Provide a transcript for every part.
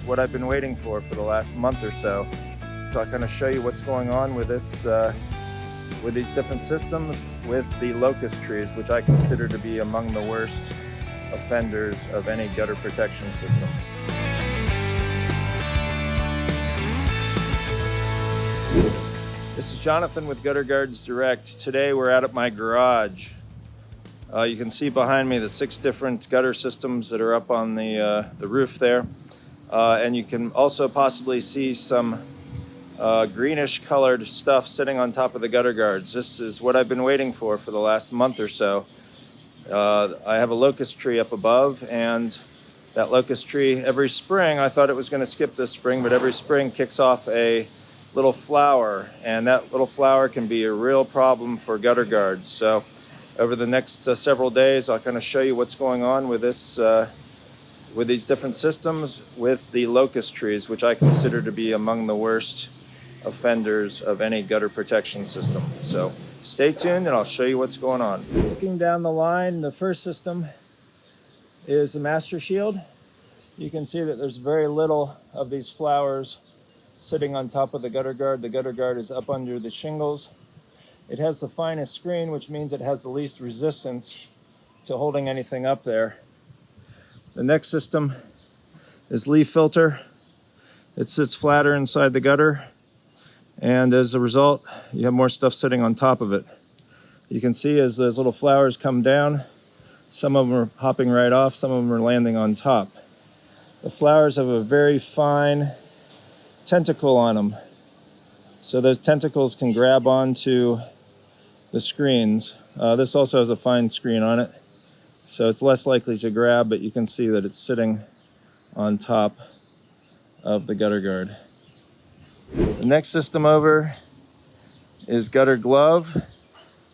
what I've been waiting for the last month or so. So I'll kind of show you what's going on with this, with these different systems with the locust trees, which I consider to be among the worst offenders of any gutter protection system. This is Jonathan with Gutter Guards Direct. Today we're out at my garage. You can see behind me the 6 different gutter systems that are up on the roof there. And you can also possibly see some greenish colored stuff sitting on top of the gutter guards. This is what I've been waiting for the last month or so. I have a locust tree up above, and that locust tree, every spring, I thought it was going to skip this spring, but every spring kicks off a little flower, and that little flower can be a real problem for gutter guards. So over the next several days, I'll kind of show you what's going on with this, with these different systems with the locust trees, which I consider to be among the worst offenders of any gutter protection system. So stay tuned and I'll show you what's going on. Looking down the line, the first system is a master shield. You can see that there's very little of these flowers sitting on top of the gutter guard. The gutter guard is up under the shingles. It has the finest screen, which means it has the least resistance to holding anything up there. The next system is leaf filter. It sits flatter inside the gutter, and as a result, you have more stuff sitting on top of it. You can see as those little flowers come down, some of them are hopping right off, some of them are landing on top. The flowers have a very fine tentacle on them, so those tentacles can grab onto the screens. This also has a fine screen on it, so it's less likely to grab, but you can see that it's sitting on top of the gutter guard. The next system over is gutter glove.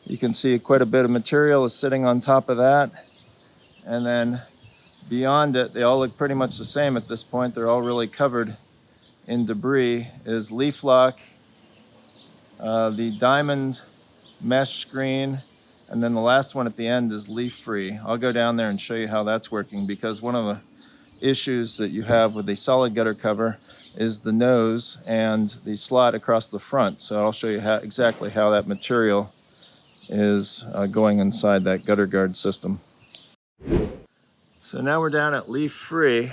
You can see quite a bit of material is sitting on top of that, and then beyond it, they all look pretty much the same at this point. They're all really covered in debris. Is leaf lock, the diamond mesh screen, and then the last one at the end is leaf free. I'll go down there and show you how that's working, because one of the issues that you have with a solid gutter cover is the nose and the slot across the front. So I'll show you exactly how that material is going inside that gutter guard system. So now we're down at leaf free.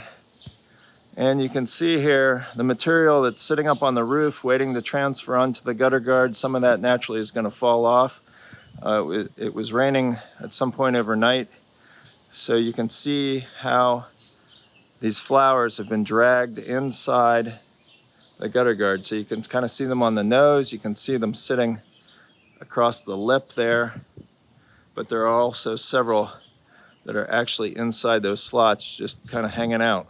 And you can see here the material that's sitting up on the roof waiting to transfer onto the gutter guard. Some of that naturally is going to fall off. It was raining at some point overnight, so you can see how these flowers have been dragged inside the gutter guard. So you can kind of see them on the nose, you can see them sitting across the lip there, but there are also several that are actually inside those slots, just kind of hanging out.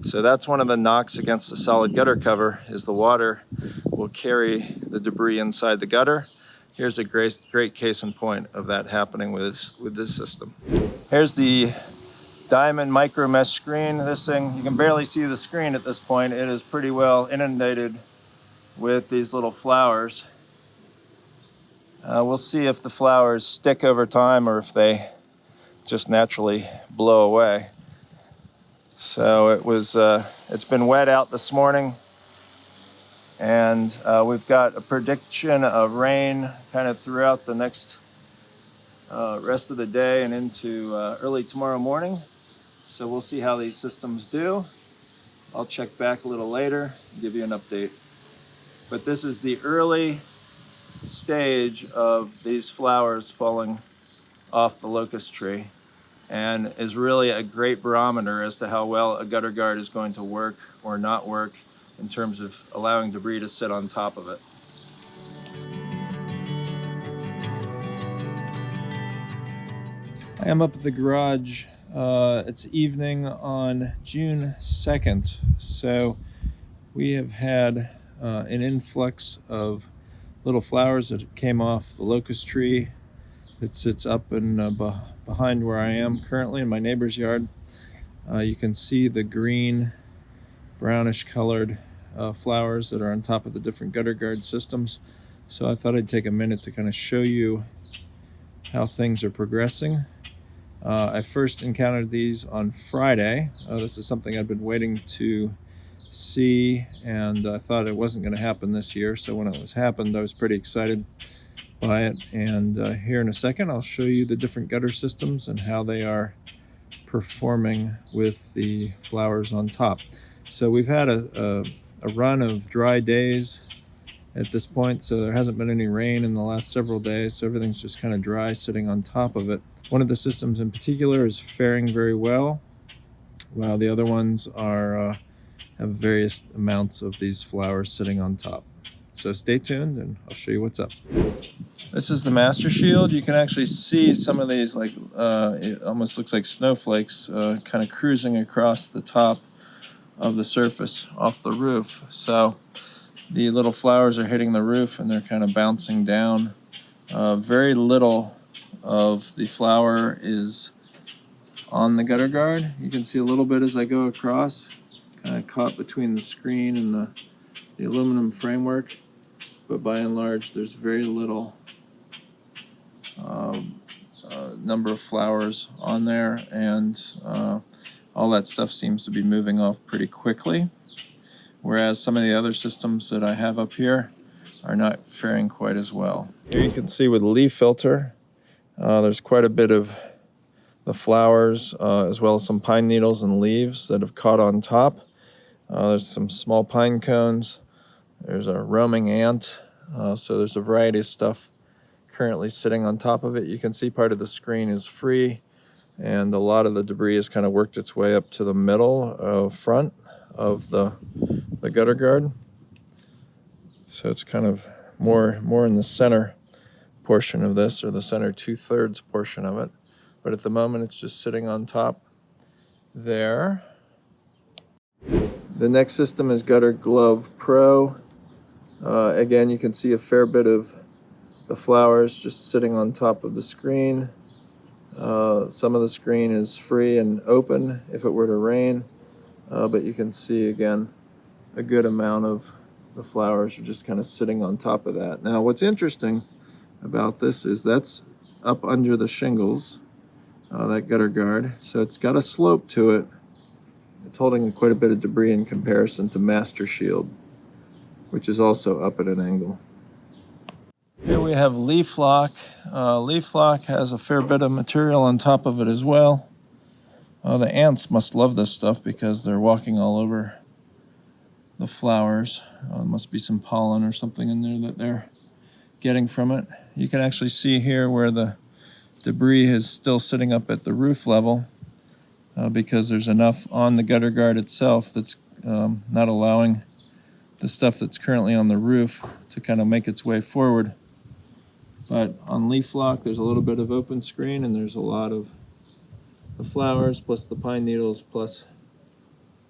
So that's one of the knocks against the solid gutter cover, is the water will carry the debris inside the gutter. Here's a great case in point of that happening with this system. Here's the diamond micro mesh screen. This thing, you can barely see the screen at this point. It is pretty well inundated with these little flowers. We'll see if the flowers stick over time or if they just naturally blow away. So it's been wet out this morning, and we've got a prediction of rain kind of throughout the next rest of the day and into early tomorrow morning. So we'll see how these systems do. I'll check back a little later and give you an update. But this is the early stage of these flowers falling off the locust tree, and is really a great barometer as to how well a gutter guard is going to work or not work in terms of allowing debris to sit on top of it. I am up at the garage. It's evening on June 2nd, so we have had an influx of little flowers that came off the locust tree that sits up and behind where I am currently in my neighbor's yard. You can see the green, brownish colored flowers that are on top of the different gutter guard systems. So I thought I'd take a minute to kind of show you how things are progressing. I first encountered these on Friday. This is something I've been waiting to see, and I thought it wasn't going to happen this year. So when it was happened, I was pretty excited by it. And here in a second, I'll show you the different gutter systems and how they are performing with the flowers on top. So we've had a run of dry days at this point, so there hasn't been any rain in the last several days, so everything's just kind of dry sitting on top of it. One of the systems in particular is faring very well, while the other ones are have various amounts of these flowers sitting on top. So stay tuned and I'll show you what's up. This is the master shield. You can actually see some of these, like it almost looks like snowflakes kind of cruising across the top of the surface off the roof. So the little flowers are hitting the roof and they're kind of bouncing down. Very little of the flower is on the gutter guard. You can see a little bit as I go across, kind of caught between the screen and the aluminum framework, but by and large there's very little number of flowers on there, and all that stuff seems to be moving off pretty quickly, whereas some of the other systems that I have up here are not faring quite as well. Here you can see with the leaf filter, there's quite a bit of the flowers, as well as some pine needles and leaves that have caught on top. There's some small pine cones. There's a roaming ant. So there's a variety of stuff currently sitting on top of it. You can see part of the screen is free, and a lot of the debris has kind of worked its way up to the middle front of the gutter guard. So it's kind of more in the center portion of this, or the center 2/3 portion of it. But at the moment it's just sitting on top there. The next system is Gutter Glove Pro. Again, you can see a fair bit of the flowers just sitting on top of the screen. Some of the screen is free and open if it were to rain, but you can see again a good amount of the flowers are just kind of sitting on top of that. Now what's interesting about this is that's up under the shingles, that gutter guard, so it's got a slope to it. It's holding quite a bit of debris in comparison to Master Shield, which is also up at an angle. Here we have Leaf Lock. Leaf Lock has a fair bit of material on top of it as well. The ants must love this stuff because they're walking all over the flowers. Must be some pollen or something in there that they're getting from it. You can actually see here where the debris is still sitting up at the roof level, because there's enough on the gutter guard itself that's not allowing the stuff that's currently on the roof to kind of make its way forward. But on Leaf Lock, there's a little bit of open screen, and there's a lot of the flowers, plus the pine needles, plus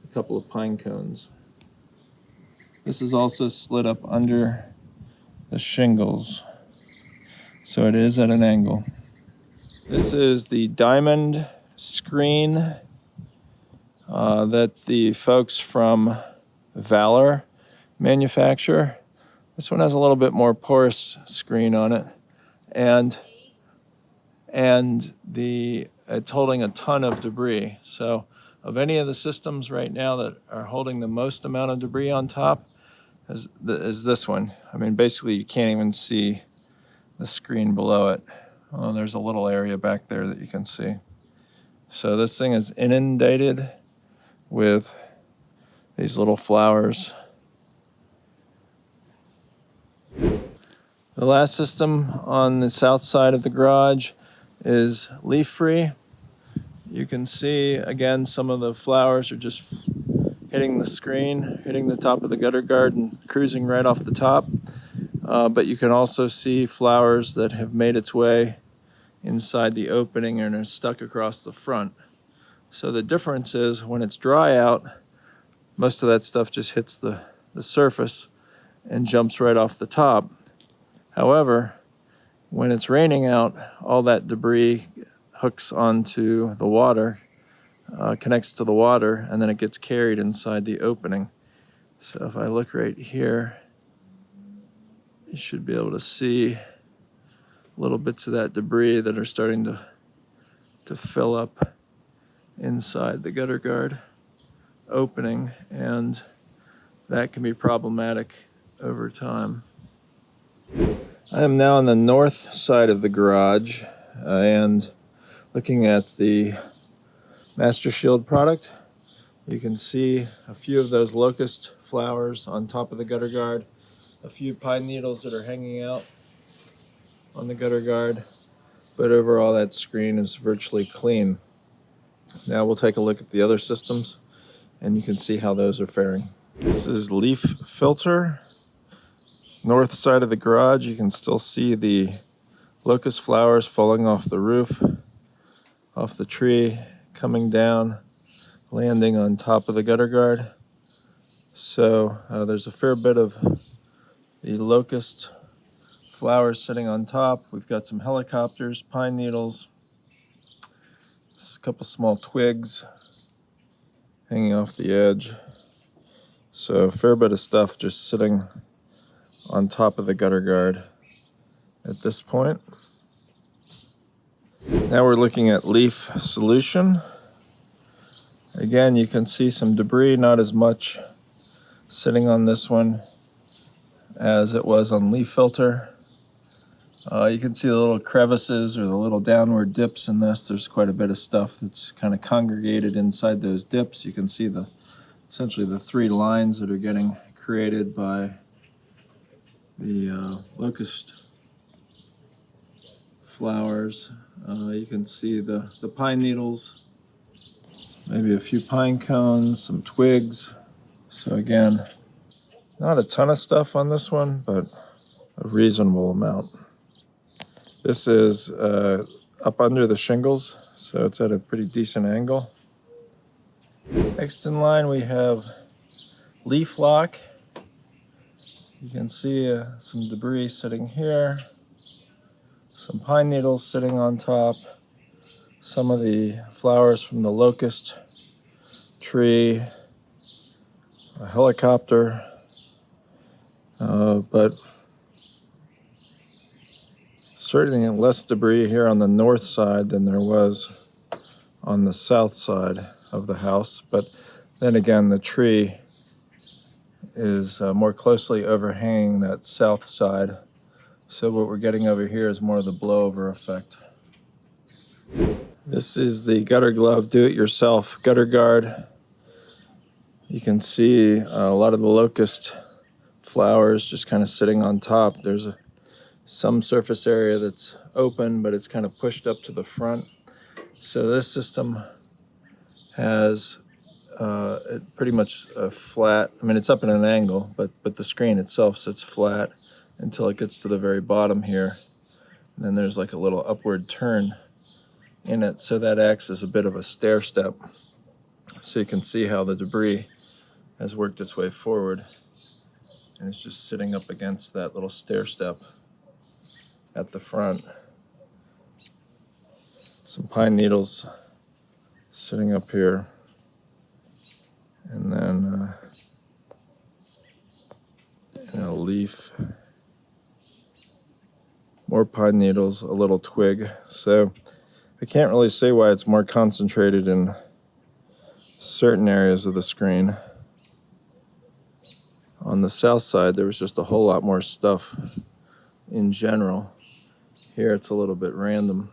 a couple of pine cones. This is also slid up under the shingles, so it is at an angle. This is the diamond screen that the folks from Valor manufacture. This one has a little bit more porous screen on it, and it's holding a ton of debris. So of any of the systems right now that are holding the most amount of debris on top is this one. I mean, basically you can't even see the screen below it. Oh, there's a little area back there that you can see. So this thing is inundated with these little flowers. The last system on the south side of the garage is leaf free. You can see again some of the flowers are just hitting the screen, hitting the top of the gutter guard and cruising right off the top. But you can also see flowers that have made its way inside the opening and are stuck across the front. So the difference is when it's dry out, most of that stuff just hits the surface and jumps right off the top. However, when it's raining out, all that debris hooks onto the water, connects to the water, and then it gets carried inside the opening. So if I look right here, you should be able to see little bits of that debris that are starting to fill up inside the gutter guard opening, and that can be problematic over time. I am now on the north side of the garage and looking at the Master Shield product. You can see a few of those locust flowers on top of the gutter guard, a few pine needles that are hanging out on the gutter guard, but overall that screen is virtually clean. Now we'll take a look at the other systems and you can see how those are faring. This is leaf filter. North side of the garage, you can still see the locust flowers falling off the roof, off the tree, coming down, landing on top of the gutter guard. So there's a fair bit of the locust flowers sitting on top. We've got some helicopters, pine needles, a couple small twigs hanging off the edge. So a fair bit of stuff just sitting on top of the gutter guard at this point. Now we're looking at leaf solution. Again, you can see some debris, not as much sitting on this one as it was on leaf filter. You can see the little crevices or the little downward dips in this. There's quite a bit of stuff that's kind of congregated inside those dips. You can see essentially the three lines that are getting created by the locust flowers. You can see the pine needles, maybe a few pine cones, some twigs. So again, not a ton of stuff on this one, but a reasonable amount. This is up under the shingles, so it's at a pretty decent angle. Next in line we have leaf lock. You can see some debris sitting here, some pine needles sitting on top, some of the flowers from the locust tree, a helicopter, but certainly less debris here on the north side than there was on the south side of the house. But then again, the tree is more closely overhanging that south side. So what we're getting over here is more of the blowover effect. This is the Gutter Glove do-it-yourself gutter guard. You can see a lot of the locust flowers just kind of sitting on top. There's some surface area that's open, but it's kind of pushed up to the front. So this system has pretty much a flat, I mean, it's up at an angle, but the screen itself sits flat until it gets to the very bottom here. And then there's like a little upward turn in it, so that acts as a bit of a stair step. So you can see how the debris has worked its way forward, and it's just sitting up against that little stair step at the front. Some pine needles sitting up here, and then a leaf, more pine needles, a little twig. So I can't really say why it's more concentrated in certain areas of the screen. On the south side, there was just a whole lot more stuff in general. Here it's a little bit random.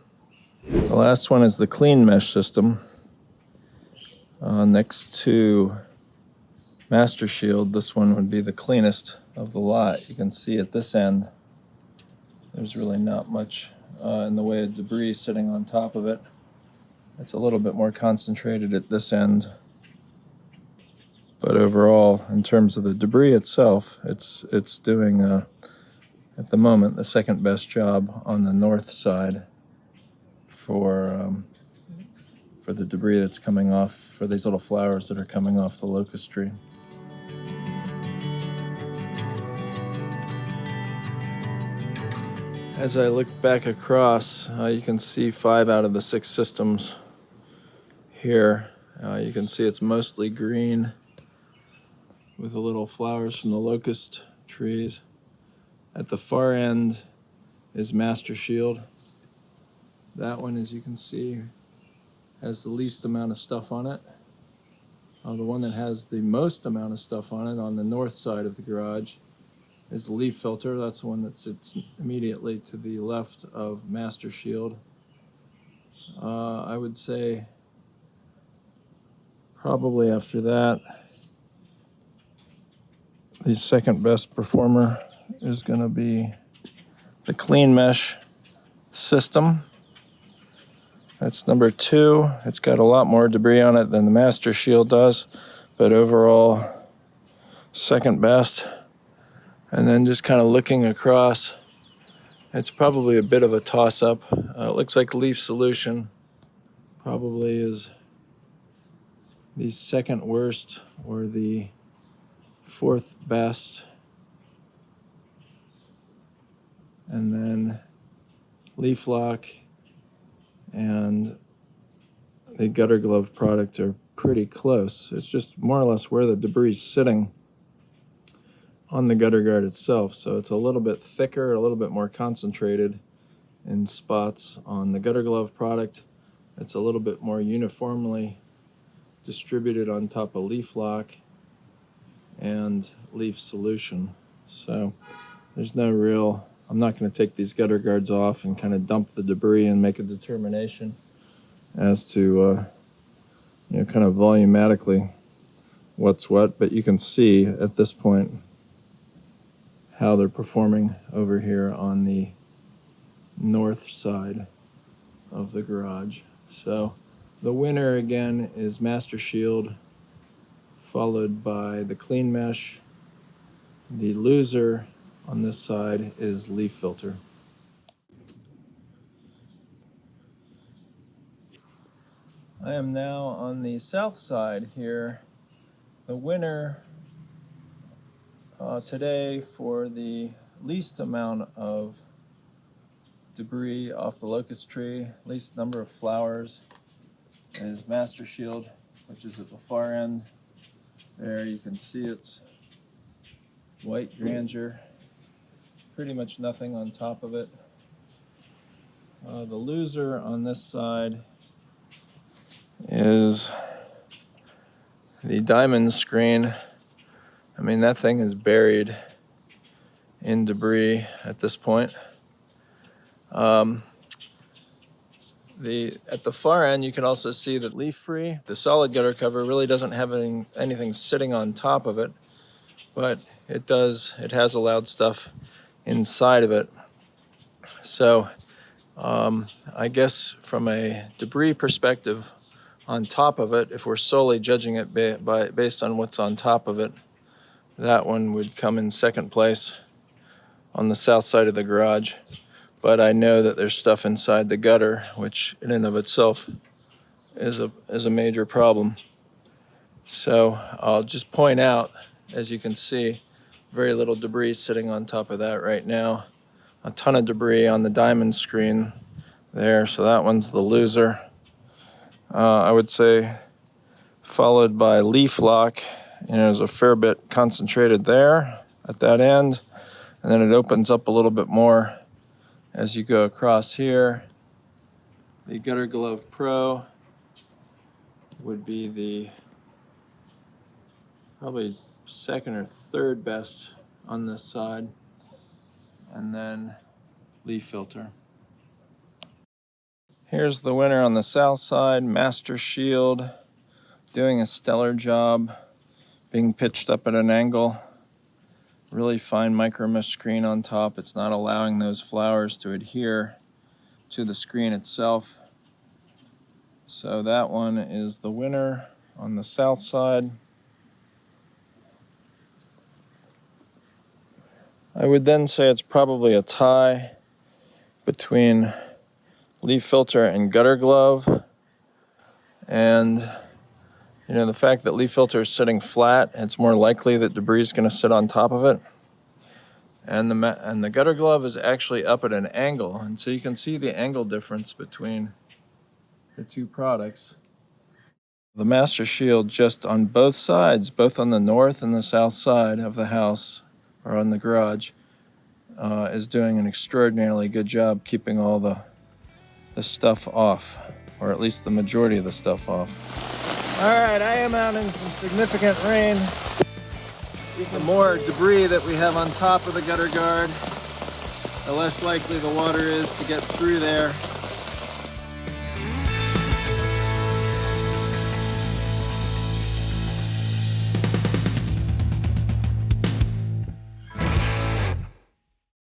The last one is the clean mesh system. Next to Master Shield, this one would be the cleanest of the lot. You can see at this end, there's really not much in the way of debris sitting on top of it. It's a little bit more concentrated at this end. But overall, in terms of the debris itself, it's doing, at the moment, the second best job on the north side for the debris that's coming off, for these little flowers that are coming off the locust tree. As I look back across, you can see 5 out of the 6 systems here. You can see it's mostly green with the little flowers from the locust trees. At the far end is Master Shield. That one, as you can see, has the least amount of stuff on it. The one that has the most amount of stuff on it on the north side of the garage is the leaf filter. That's the one that sits immediately to the left of Master Shield. I would say probably after that, the second best performer is going to be the Clean Mesh system. That's number 2. It's got a lot more debris on it than the Master Shield does, but overall, second best. And then just kind of looking across, it's probably a bit of a toss-up. It looks like Leaf Solution probably is the second worst or the fourth best. And then Leaf Lock and the Gutter Glove product are pretty close. It's just more or less where the debris is sitting on the gutter guard itself. So it's a little bit thicker, a little bit more concentrated in spots on the Gutter Glove product. It's a little bit more uniformly distributed on top of Leaf Lock and Leaf Solution. So there's no real, I'm not going to take these gutter guards off and kind of dump the debris and make a determination as to, kind of volumetrically what's what, but you can see at this point how they're performing over here on the north side of the garage. So the winner again is Master Shield, followed by the Clean Mesh. The loser on this side is Leaf Filter. I am now on the south side here. The winner today for the least amount of debris off the locust tree, least number of flowers, is Master Shield, which is at the far end. There you can see it's white grandeur, pretty much nothing on top of it. The loser on this side is the diamond screen. I mean, that thing is buried in debris at this point. At the far end, you can also see that leaf-free. The solid gutter cover really doesn't have anything sitting on top of it, but it has allowed stuff inside of it. So I guess from a debris perspective on top of it, if we're solely judging it based on what's on top of it, that one would come in second place on the south side of the garage. But I know that there's stuff inside the gutter, which in and of itself is a major problem. So I'll just point out, as you can see, very little debris sitting on top of that right now. A ton of debris on the diamond screen there, so that one's the loser. I would say followed by Leaf Lock. There's a fair bit concentrated there at that end, and then it opens up a little bit more as you go across here. The Gutter Glove Pro would be the probably second or third best on this side, and then Leaf Filter. Here's the winner on the south side, Master Shield, doing a stellar job, being pitched up at an angle. Really fine micro mesh screen on top. It's not allowing those flowers to adhere to the screen itself. So that one is the winner on the south side. I would then say it's probably a tie between Leaf Filter and Gutter Glove. And the fact that Leaf Filter is sitting flat, it's more likely that debris is going to sit on top of it. And the Gutter Glove is actually up at an angle, and so you can see the angle difference between the two products. The Master Shield just on both sides, both on the north and the south side of the house, or on the garage, is doing an extraordinarily good job keeping all the stuff off, or at least the majority of the stuff off. All right, I am out in some significant rain. The more debris that we have on top of the gutter guard, the less likely the water is to get through there